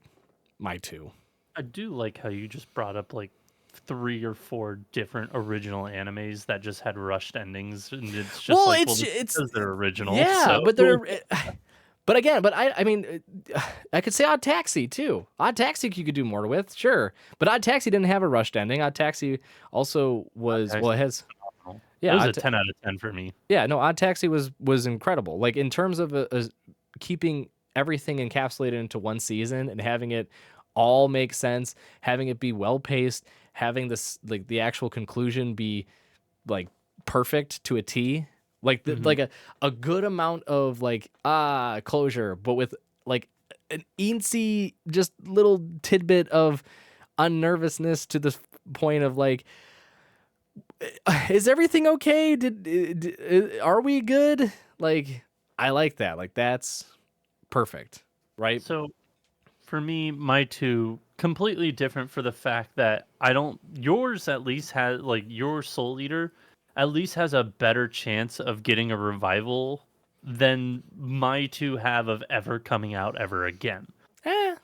my two. I do like how you just brought up like 3 or 4 different original animes that just had rushed endings, and it's just Well, like, well, it's this is it's because they're original, yeah, so but they're but again, I mean, I could say Odd Taxi too. Odd Taxi you could do more with, sure, but Odd Taxi didn't have a rushed ending. Odd Taxi also was, well, it Taxi's has, phenomenal. It yeah, was a 10 out of 10 for me. yeah, no, Odd Taxi was incredible. Like in terms of keeping everything encapsulated into one season and having it all make sense, having it be well paced, having this like the actual conclusion be like perfect to a T. Like Mhm. like a good amount of like closure, but with like an eensy just little tidbit of unnervousness to the point of like, is everything okay? Are we good? Like, I like that. Like that's perfect, right? So, for me, my 2 completely different for the fact that I don't yours at least has like, your Soul Eater at least has a better chance of getting a revival than my 2 have of ever coming out ever again. Eh,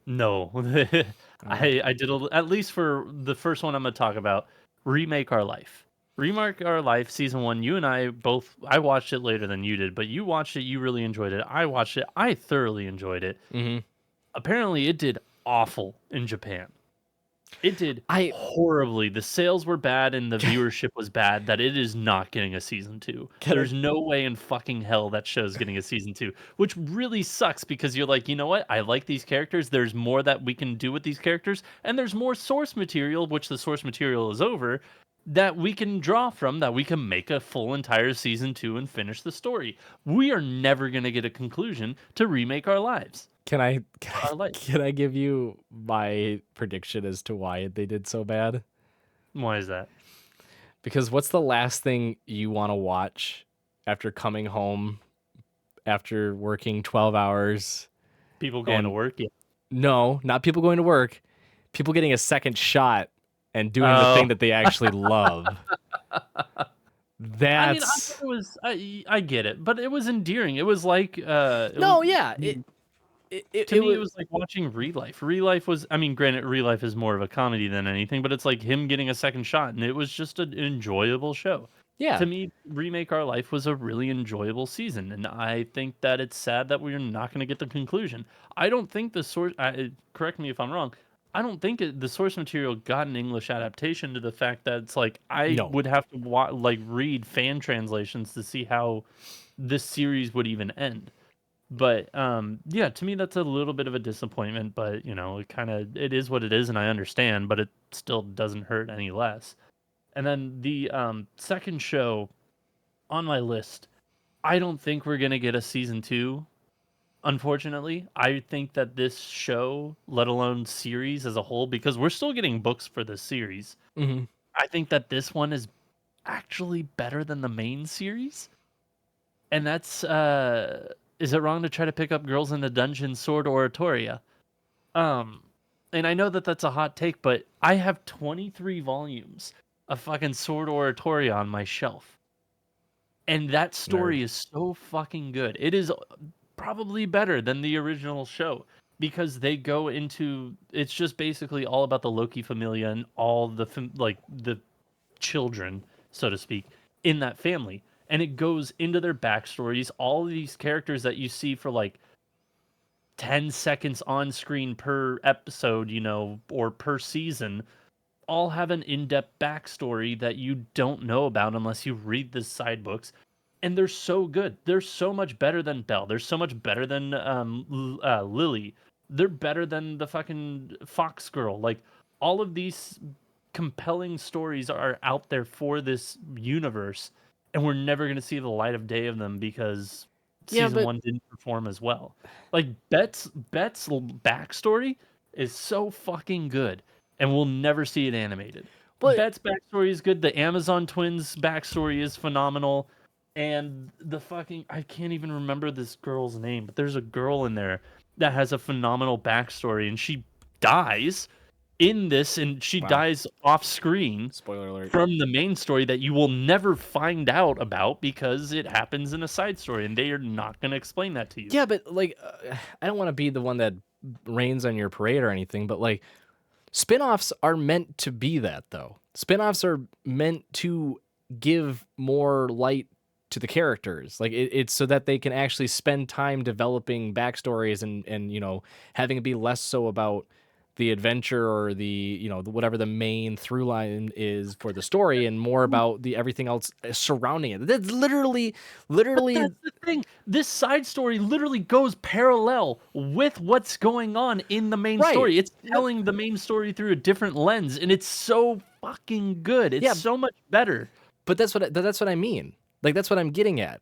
No. uh, I did at least for the first one I'm gonna talk about, Remake Our Life. Remake Our Life season 1, you and I both I watched it later than you did, but you watched it, you really enjoyed it. I watched it, I thoroughly enjoyed it. hmm Apparently, it did awful in Japan. It did I horribly. The sales were bad and the viewership was bad that it is not getting a season 2. can I There's no way in fucking hell that show's getting a season 2, which really sucks because you're like, "You know what? I like these characters. There's more that we can do with these characters, and there's more source material, which the source material is over, that we can draw from, that we can make a full entire season 2 and finish the story." We are never gonna get a conclusion to Remake Our Lives. can I Our life. can I give you my prediction as to why they did so bad? Why is that? Because what's the last thing you want to watch after coming home after working 12 hours People going to and work? Yeah. no, not people going to work, people getting a second shot and doing the Oh. thing that they actually love. I mean, I thought That's it was I get it, but it was endearing. It was like, it was no, yeah, to it me, it was was like watching Real Life. Real Life was I mean, granted, Real Life is more of a comedy than anything, but it's like him getting a second shot, and it was just an enjoyable show. yeah. To me, Remake Our Life was a really enjoyable season, and I think that it's sad that we're not gonna get the conclusion. I don't think the source correct me if I'm wrong, I don't think the source material got an English adaptation to the fact that it's like, I No. would have to like, read fan translations to see how this series would even end. But, yeah, to me, that's a little bit of a disappointment, but, it is what it is, and I understand, but it still doesn't hurt any less. And then the, second show on my list, I don't think we're gonna get a season 2, unfortunately. I think that this show, let alone series as a whole, because we're still getting books for this series, Mhm. I think that this one is actually better than the main series, and that's, Is It Wrong to Try to Pick Up Girls in the Dungeon Sword Oratoria? Um, and I know that that's a hot take, but I have 23 volumes of fucking Sword Oratoria on my shelf. And that Nerd. story is so fucking good. It is probably better than the original show because they go into it's just basically all about the Loki familia and all the like the children, so to speak, in that family. And it goes into their backstories, all of these characters that you see for like 10 seconds on screen per episode, or per season, all have an in-depth backstory that you don't know about unless you read the side books. And they're so good. They're so much better than Belle. They're so much better than Lily. They're better than the fucking Fox Girl. Like, all of these compelling stories are out there for this universe, and we're never going to see the light of day of them because Yeah, season but 1 didn't perform as well. Like, Bet's backstory is so fucking good. and we'll never see it animated. But Bet's backstory is good. The Amazon twins backstory is phenomenal. And the fucking I can't even remember this girl's name, but there's a girl in there that has a phenomenal backstory and she dies in this and she wow, dies off screen spoiler alert. from the main story that you will never find out about because it happens in a side story and they are not going to explain that to you. Yeah, but like, I don't want to be the one that rains on your parade or anything, but like, spin-offs are meant to be that though. Spin-offs are meant to give more light to the characters. Like it's so that they can actually spend time developing backstories and having it be less so about the adventure or the whatever the main through line is for the story and more about the everything else surrounding it. That's literally But that's the thing. This side story literally goes parallel with what's going on in the main right. story. It's telling the main story through a different lens, and it's so fucking good. It's Yeah, so much better. but that's what I mean. Like that's what I'm getting at.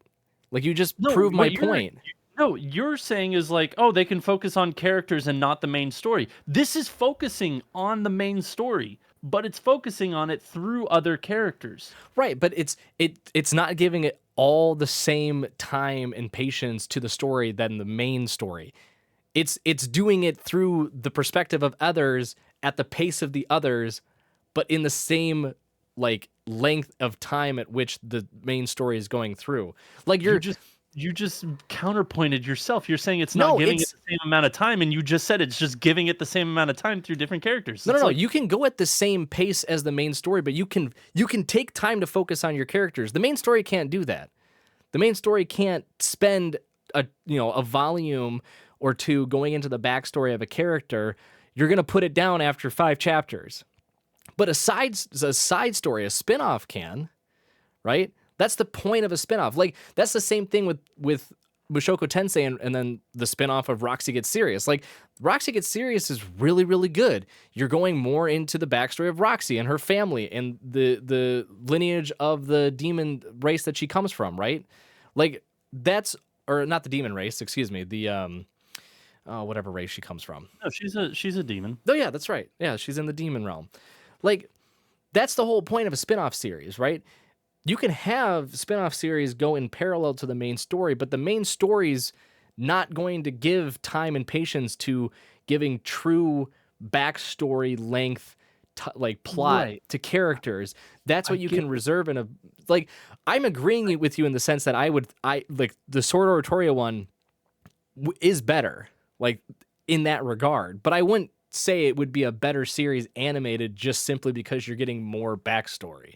Like you just No, proved my what you're point. no, you're saying is like, oh, they can focus on characters and not the main story. This is focusing on the main story, but it's focusing on it through other characters. Right, but it's not giving it all the same time and patience to the story than the main story. It's doing it through the perspective of others at the pace of the others, but in the same like length of time at which the main story is going through. Like You just counterpointed yourself. You're saying it's not no, giving it it's the same amount of time, and you just said it's just giving it the same amount of time through different characters. no, no, It's no. like You can go at the same pace as the main story, but you can take time to focus on your characters. The main story can't do that. The main story can't spend a volume or two going into the backstory of a character. You're gonna put it down after 5 chapters. But a side story, a spin-off can, right? That's the point of a spin-off. Like that's the same thing with Mushoku Tensei and then the spin-off of Roxy Gets Serious. Like Roxy Gets Serious is really, really good. You're going more into the backstory of Roxy and her family and the lineage of the demon race that she comes from, right? Like that's or not the demon race, excuse me, the whatever race she comes from. no, she's a demon. Oh yeah, that's right. Yeah, she's in the demon realm. Like that's the whole point of a spin-off series, right? You can have spin-off series go in parallel to the main story, but the main story's not going to give time and patience to giving true backstory length like plot Right. to characters. That's what I you get can reserve in a like I'm agreeing with you in the sense that I like the Sword Oratoria one is better like in that regard, but I wouldn't say it would be a better series animated just simply because you're getting more backstory.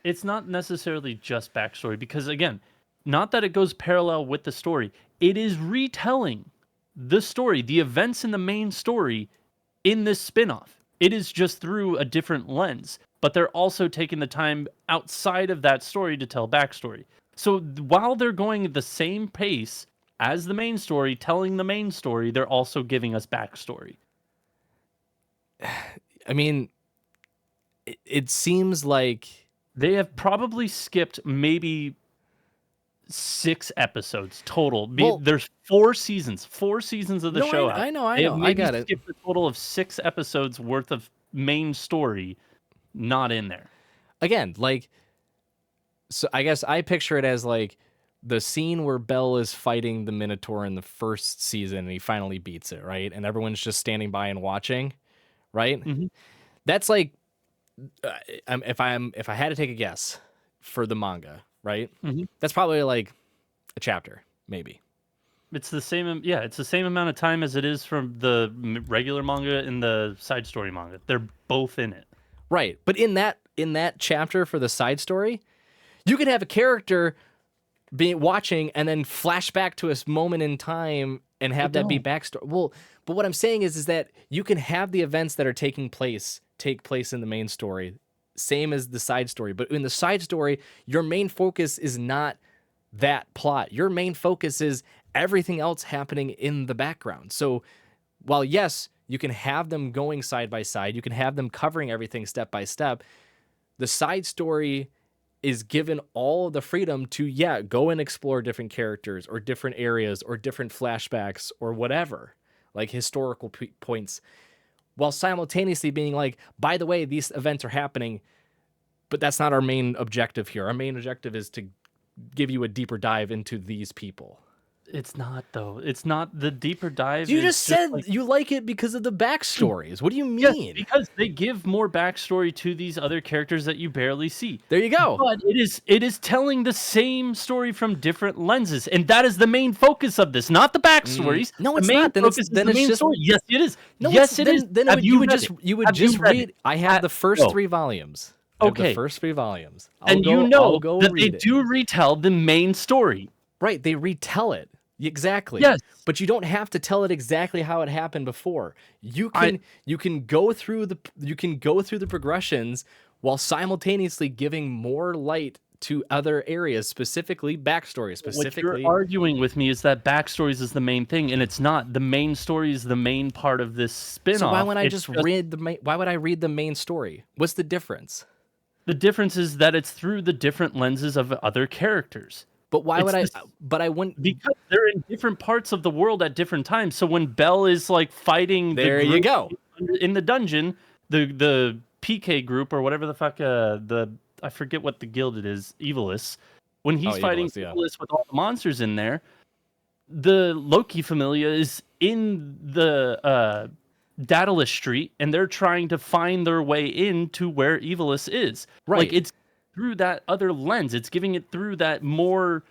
It's not necessarily just backstory because again, not that it goes parallel with the story. It is retelling the story, the events in the main story in this spin-off. It is just through a different lens, but they're also taking the time outside of that story to tell backstory. So while they're going at the same pace as the main story, telling the main story, they're also giving us backstory. I mean, it seems like They have probably skipped maybe 6 episodes total. well, There's 4 seasons of the no, show out. I know, They have I maybe got it. skipped a total of 6 episodes worth of main story not in there. Again, like, so I guess I picture it as like the scene where Bell is fighting the Minotaur in the first season and he finally beats it, right? And everyone's just standing by and watching, right? Mhm. That's like, if I had to take a guess for the manga, right? Mhm. That's probably like a chapter, maybe. It's the same yeah, it's the same amount of time as it is from the regular manga and the side story manga. They're both in it. Right. But in that chapter for the side story, you could have a character be watching and then flash back to a moment in time and have that be backstory. Well, but what I'm saying is that you can have the events that are take place in the main story, same as the side story. But in the side story, your main focus is not that plot. Your main focus is everything else happening in the background. So while yes, you can have them going side by side, you can have them covering everything step by step, the side story is given all of the freedom to, yeah, go and explore different characters or different areas or different flashbacks or whatever, like historical points. while simultaneously being like, by the way, these events are happening, but that's not our main objective here. Our main objective is to give you a deeper dive into these people. It's not though. It's not. The deeper dive You is just just said like, you like it because of the backstories. What do you yes, mean? because they give more backstory to these other characters that you barely see. There you go. But it is telling the same story from different lenses, and that is the main focus of this, not the backstories. No, The it's main not. Then focus is the it's main just story. Yes, it is. no. Yes, it is. Then Have you would read just it? you would Have just read read. it? I have the first No. 3 volumes. I have the Okay. first 3 volumes. And I'll go that they read it. do retell the main story. Right, they retell it. Exactly. Yes. But you don't have to tell it exactly how it happened before. You I- can go through the progressions while simultaneously giving more light to other areas, specifically backstory, What specifically. you're arguing with me is that backstories is the main thing, and it's not. The main story is the main part of this spin-off. So why would I It's why would I read the main story? What's the difference? the difference is that it's through the different lenses of other characters. But why would I It's but I wouldn't Because they're in different parts of the world at different times. So when Belle is like fighting There the you group go. in the dungeon, the PK group or whatever the fuck I forget what the guild it is, Evilis. When he's fighting Evilis, yeah. Evilis with all the monsters in there, the Loki Familia is in the Daedalus Street, and they're trying to find their way into where Evilis is. Right. Like it's through that other lens. It's giving it through that more.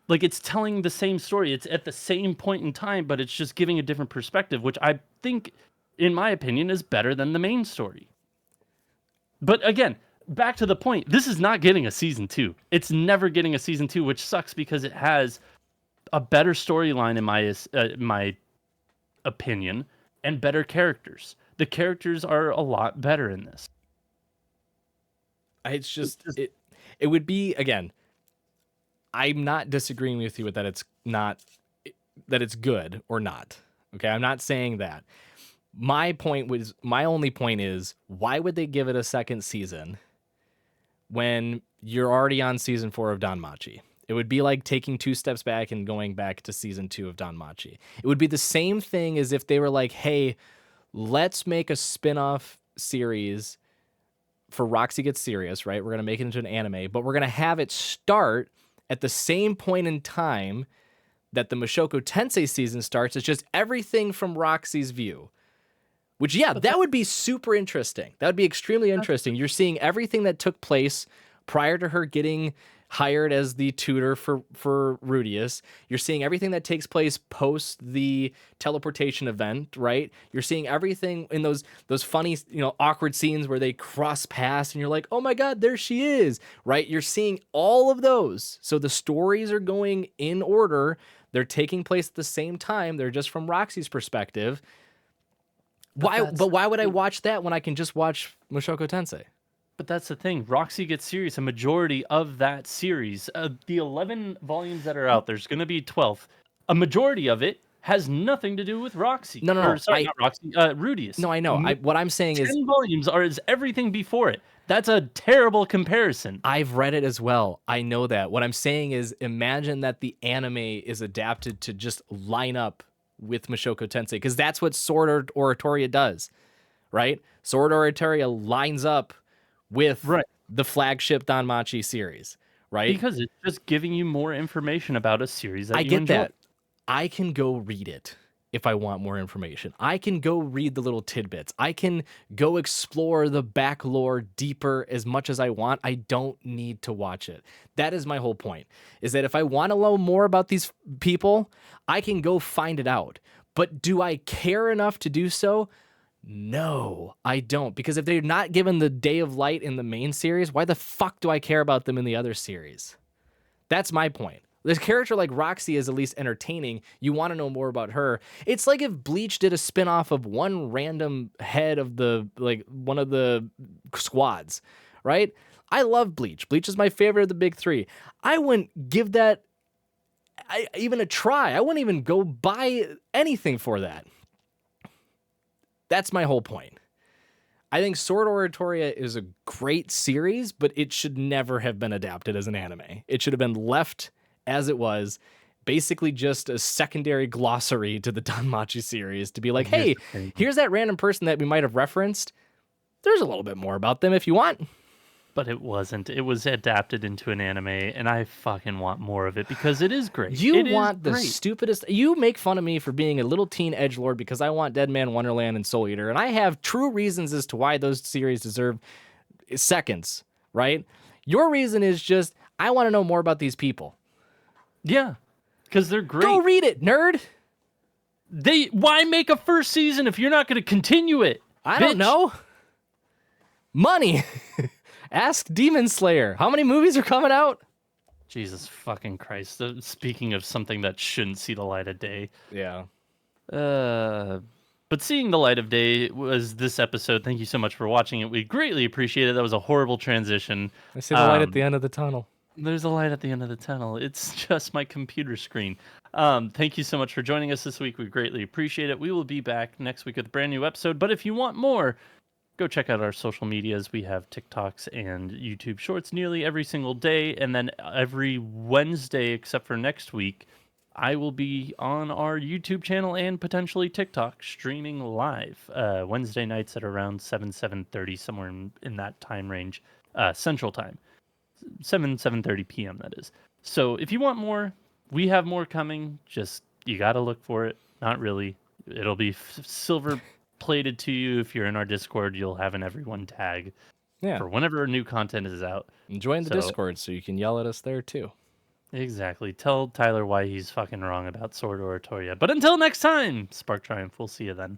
Like it's telling the same story. It's at the same point in time, but it's just giving a different perspective, which I think, in my opinion, is better than the main story. But again, back to the point, this is not getting a season 2. It's never getting a season 2, which sucks because it has a better storyline in my opinion and better characters. The characters are a lot better in this. It's just it would be, again, I'm not disagreeing with you with that it's good or not. Okay, I'm not saying that. My only point is, why would they give it a second season when you're already on season 4 of Danmachi? It would be like taking 2 steps back and going back to season 2 of Danmachi. It would be the same thing as if they were like, hey, let's make a spin-off series for Roxy Gets Serious, right? We're going to make it into an anime, but we're going to have it start at the same point in time that the Mushoku Tensei season starts. It's just everything from Roxy's view. Which, yeah, that would be super interesting. That would be extremely interesting. You're seeing everything that took place prior to her getting hired as the tutor for Rudius. You're seeing everything that takes place post the teleportation event, right? You're seeing everything in those funny, awkward scenes where they cross paths and you're like, oh my God, there she is, right? You're seeing all of those. So the stories are going in order. They're taking place at the same time. They're just from Roxy's perspective. Why would I watch that when I can just watch Mushoku Tensei? But that's the thing. Roxy Gets Serious. A majority of that series, the 11 volumes that are out, there's going to be 12. A majority of it has nothing to do with Roxy. No. Not Roxy. Rudius. No, I know. What I'm saying 10 is, volumes is everything before it. That's a terrible comparison. I've read it as well. I know that. What I'm saying is, imagine that the anime is adapted to just line up with Mushoku Tensei, because that's what Sword Oratoria does, right? Sword Oratoria lines up with the flagship Danmachi series, right? Because it's just giving you more information about a series that I you get enjoy. that. I can go read it if I want more information. I can go read the little tidbits. I can go explore the back lore deeper as much as I want. I don't need to watch it. That is my whole point, is that if I want to know more about these people, I can go find it out. But do I care enough to do so? No, I don't. Because if they're not given the Day of Light in the main series, why the fuck do I care about them in the other series? That's my point. This character like Roxy is at least entertaining. You want to know more about her. It's like if Bleach did a spin-off of one random head of one of the squads, right? I love Bleach. Bleach is my favorite of the big 3. I wouldn't give that even a try. I wouldn't even go buy anything for that. That's my whole point. I think Sword Oratoria is a great series, but it should never have been adapted as an anime. It should have been left as it was. basically just a secondary glossary to the Danmachi series to be like, Here's hey, the thing. here's that random person that we might have referenced. There's a little bit more about them if you want. But it wasn't. It was adapted into an anime, and I fucking want more of it because it is great. You It is want the great. stupidest. You make fun of me for being a little teen edgelord because I want Dead Man Wonderland and Soul Eater, and I have true reasons as to why those series deserve seconds, right? Your reason is just, I want to know more about these people. Yeah, because they're great. Go read it, nerd. Why make a first season if you're not going to continue it? I don't bitch? know. Money. Ask Demon Slayer. How many movies are coming out? Jesus fucking Christ. Speaking of something that shouldn't see the light of day. Yeah. But seeing the light of day was this episode. Thank you so much for watching it. We greatly appreciate it. That was a horrible transition. I see the light at the end of the tunnel. There's a light at the end of the tunnel. It's just my computer screen. Thank you so much for joining us this week. We greatly appreciate it. We will be back next week with a brand new episode. But if you want more, go check out our social medias. We have TikToks and YouTube Shorts nearly every single day. And then every Wednesday, except for next week, I will be on our YouTube channel and potentially TikTok streaming live Wednesday nights at around 7:30, somewhere in that time range, Central Time. 7:30 p.m. that is. So if you want more, we have more coming. Just you got to look for it. Not really. It'll be silver plated to you. If you're in our Discord, you'll have an everyone tag for whenever new content is out. Join the Discord so you can yell at us there too. Exactly. Tell Tyler why he's fucking wrong about Sword Oratoria. But until next time, Spark Triumph. We'll see you then.